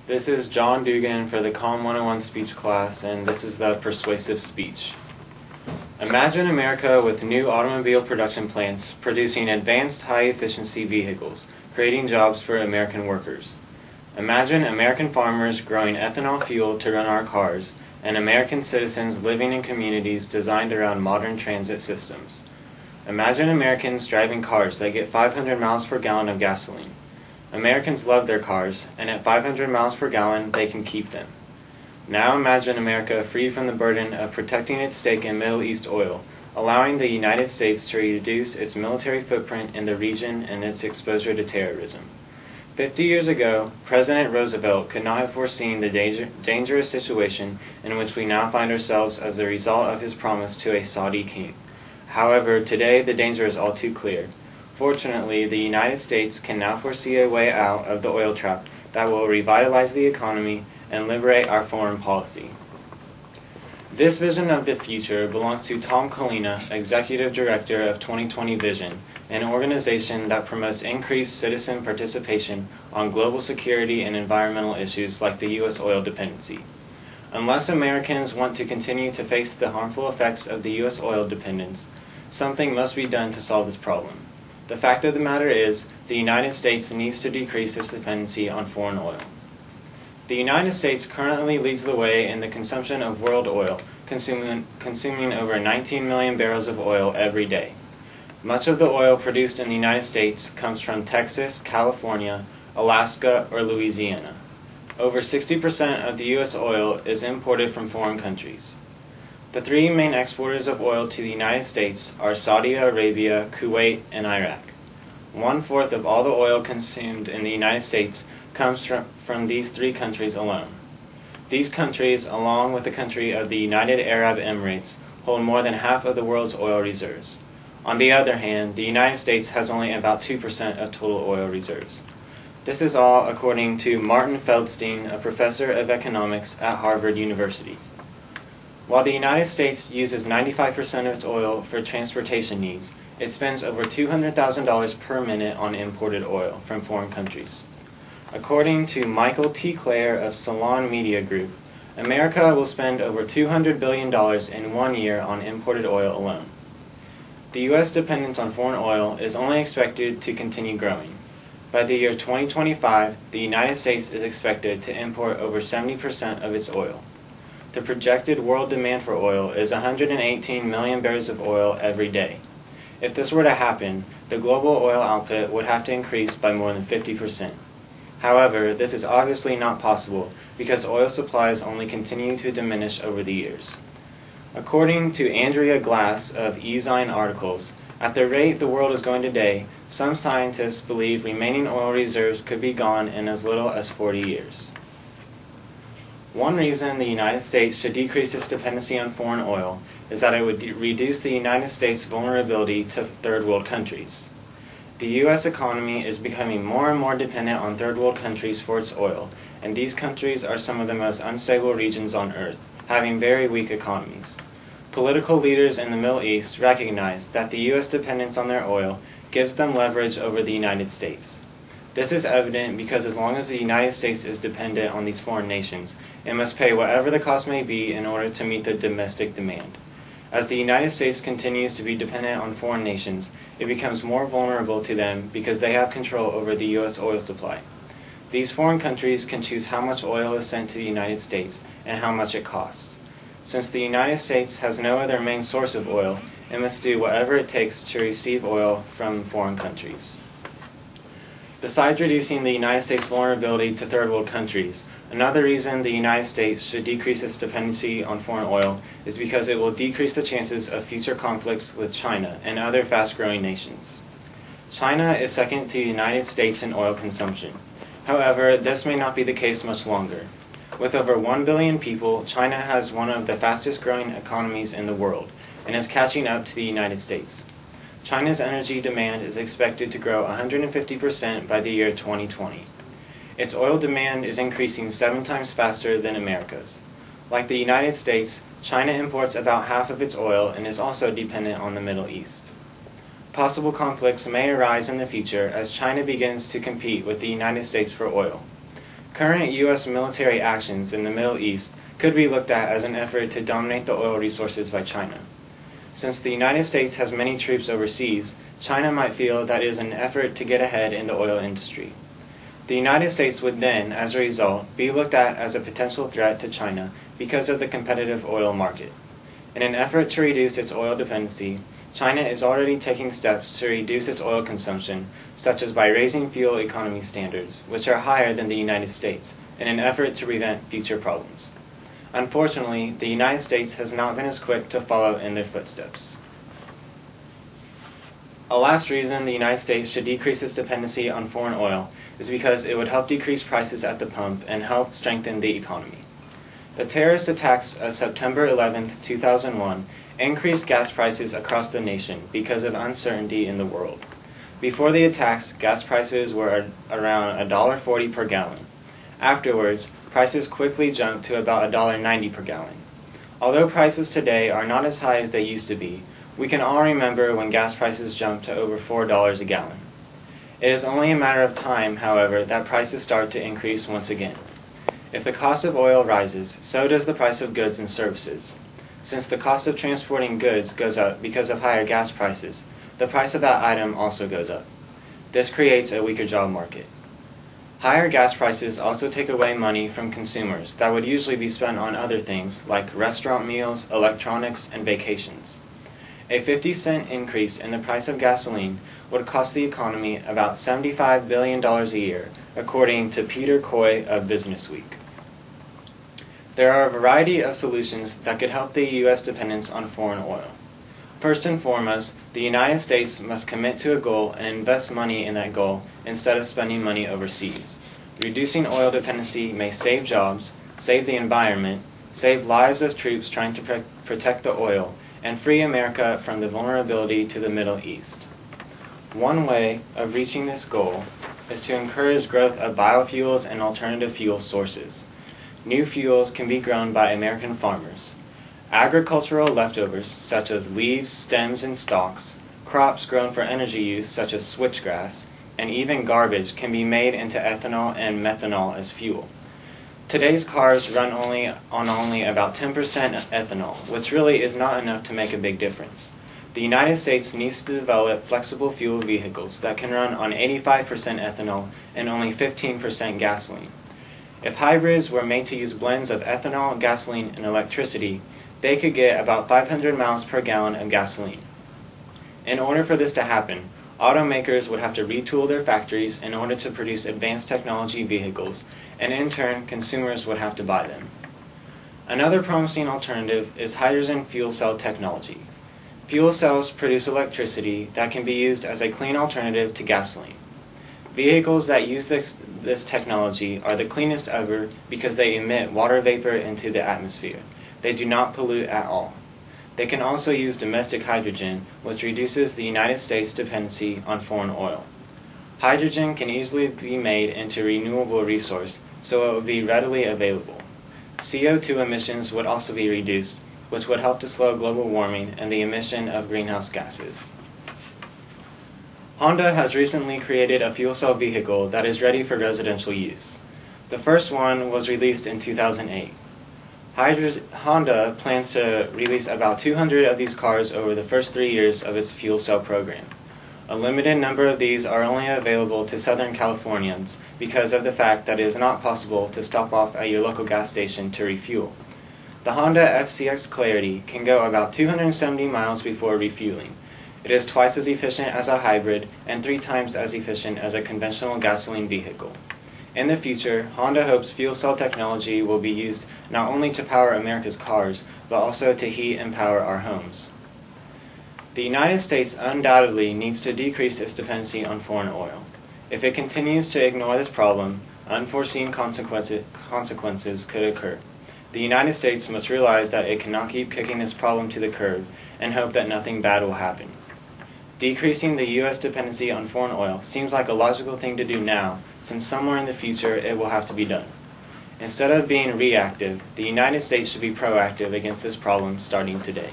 This is John Dougan for the Com 101 speech class, and this is the persuasive speech. Imagine America with new automobile production plants producing advanced high-efficiency vehicles, creating jobs for American workers. Imagine American farmers growing ethanol fuel to run our cars, and American citizens living in communities designed around modern transit systems. Imagine Americans driving cars that get 500 miles per gallon of gasoline. Americans love their cars, and at 500 miles per gallon, they can keep them. Now imagine America free from the burden of protecting its stake in Middle East oil, allowing the United States to reduce its military footprint in the region and its exposure to terrorism. 50 years ago, President Roosevelt could not have foreseen the dangerous situation in which we now find ourselves as a result of his promise to a Saudi king. However, today the danger is all too clear. Fortunately, the United States can now foresee a way out of the oil trap that will revitalize the economy and liberate our foreign policy. This vision of the future belongs to Tom Kalina, Executive Director of 2020 Vision, an organization that promotes increased citizen participation on global security and environmental issues like the U.S. oil dependency. Unless Americans want to continue to face the harmful effects of the U.S. oil dependence, something must be done to solve this problem. The fact of the matter is, the United States needs to decrease its dependency on foreign oil. The United States currently leads the way in the consumption of world oil, consuming over 19 million barrels of oil every day. Much of the oil produced in the United States comes from Texas, California, Alaska, or Louisiana. Over 60% of the U.S. oil is imported from foreign countries. The three main exporters of oil to the United States are Saudi Arabia, Kuwait, and Iraq. 1/4 of all the oil consumed in the United States comes from these three countries alone. These countries, along with the country of the United Arab Emirates, hold more than half of the world's oil reserves. On the other hand, the United States has only about 2% of total oil reserves. This is all according to Martin Feldstein, a professor of economics at Harvard University. While the United States uses 95% of its oil for transportation needs, it spends over $200,000 per minute on imported oil from foreign countries. According to Michael T. Clare of Salon Media Group, America will spend over $200 billion in 1 year on imported oil alone. The U.S. dependence on foreign oil is only expected to continue growing. By the year 2025, the United States is expected to import over 70% of its oil. The projected world demand for oil is 118 million barrels of oil every day. If this were to happen, the global oil output would have to increase by more than 50%. However, this is obviously not possible because oil supplies only continue to diminish over the years. According to Andrea Glass of eZine Articles, at the rate the world is going today, some scientists believe remaining oil reserves could be gone in as little as 40 years. One reason the United States should decrease its dependency on foreign oil is that it would reduce the United States' vulnerability to third world countries. The U.S. economy is becoming more and more dependent on third world countries for its oil, and these countries are some of the most unstable regions on Earth, having very weak economies. Political leaders in the Middle East recognize that the U.S. dependence on their oil gives them leverage over the United States. This is evident because as long as the United States is dependent on these foreign nations, it must pay whatever the cost may be in order to meet the domestic demand. As the United States continues to be dependent on foreign nations, it becomes more vulnerable to them because they have control over the U.S. oil supply. These foreign countries can choose how much oil is sent to the United States and how much it costs. Since the United States has no other main source of oil, it must do whatever it takes to receive oil from foreign countries. Besides reducing the United States' vulnerability to third world countries, another reason the United States should decrease its dependency on foreign oil is because it will decrease the chances of future conflicts with China and other fast-growing nations. China is second to the United States in oil consumption. However, this may not be the case much longer. With over 1 billion people, China has one of the fastest-growing economies in the world and is catching up to the United States. China's energy demand is expected to grow 150% by the year 2020. Its oil demand is increasing 7 times faster than America's. Like the United States, China imports about half of its oil and is also dependent on the Middle East. Possible conflicts may arise in the future as China begins to compete with the United States for oil. Current U.S. military actions in the Middle East could be looked at as an effort to dominate the oil resources by China. Since the United States has many troops overseas, China might feel that it is an effort to get ahead in the oil industry. The United States would then, as a result, be looked at as a potential threat to China because of the competitive oil market. In an effort to reduce its oil dependency, China is already taking steps to reduce its oil consumption, such as by raising fuel economy standards, which are higher than the United States, in an effort to prevent future problems. Unfortunately, the United States has not been as quick to follow in their footsteps. A last reason the United States should decrease its dependency on foreign oil is because it would help decrease prices at the pump and help strengthen the economy. The terrorist attacks of September 11, 2001 increased gas prices across the nation because of uncertainty in the world. Before the attacks, gas prices were around $1.40 per gallon. Afterwards, prices quickly jumped to about $1.90 per gallon. Although prices today are not as high as they used to be, we can all remember when gas prices jumped to over $4 a gallon. It is only a matter of time, however, that prices start to increase once again. If the cost of oil rises, so does the price of goods and services. Since the cost of transporting goods goes up because of higher gas prices, the price of that item also goes up. This creates a weaker job market. Higher gas prices also take away money from consumers that would usually be spent on other things like restaurant meals, electronics, and vacations. A 50-cent increase in the price of gasoline would cost the economy about $75 billion a year, according to Peter Coy of Businessweek. There are a variety of solutions that could help the U.S. dependence on foreign oil. First and foremost, the United States must commit to a goal and invest money in that goal instead of spending money overseas. Reducing oil dependency may save jobs, save the environment, save lives of troops trying to protect the oil, and free America from the vulnerability to the Middle East. One way of reaching this goal is to encourage growth of biofuels and alternative fuel sources. New fuels can be grown by American farmers. Agricultural leftovers, such as leaves, stems, and stalks, crops grown for energy use, such as switchgrass, and even garbage can be made into ethanol and methanol as fuel. Today's cars run only about 10% ethanol, which really is not enough to make a big difference. The United States needs to develop flexible fuel vehicles that can run on 85% ethanol and only 15% gasoline. If hybrids were made to use blends of ethanol, gasoline, and electricity, they could get about 500 miles per gallon of gasoline. In order for this to happen, automakers would have to retool their factories in order to produce advanced technology vehicles, and in turn, consumers would have to buy them. Another promising alternative is hydrogen fuel cell technology. Fuel cells produce electricity that can be used as a clean alternative to gasoline. Vehicles that use this technology are the cleanest ever because they emit water vapor into the atmosphere. They do not pollute at all. They can also use domestic hydrogen, which reduces the United States' dependency on foreign oil. Hydrogen can easily be made into a renewable resource, so it would be readily available. CO2 emissions would also be reduced, which would help to slow global warming and the emission of greenhouse gases. Honda has recently created a fuel cell vehicle that is ready for residential use. The first one was released in 2008. Honda plans to release about 200 of these cars over the first 3 years of its fuel cell program. A limited number of these are only available to Southern Californians because of the fact that it is not possible to stop off at your local gas station to refuel. The Honda FCX Clarity can go about 270 miles before refueling. It is twice as efficient as a hybrid and 3 times as efficient as a conventional gasoline vehicle. In the future, Honda hopes fuel cell technology will be used not only to power America's cars, but also to heat and power our homes. The United States undoubtedly needs to decrease its dependency on foreign oil. If it continues to ignore this problem, unforeseen consequences could occur. The United States must realize that it cannot keep kicking this problem to the curb and hope that nothing bad will happen. Decreasing the U.S. dependency on foreign oil seems like a logical thing to do now, since somewhere in the future it will have to be done. Instead of being reactive, the United States should be proactive against this problem starting today.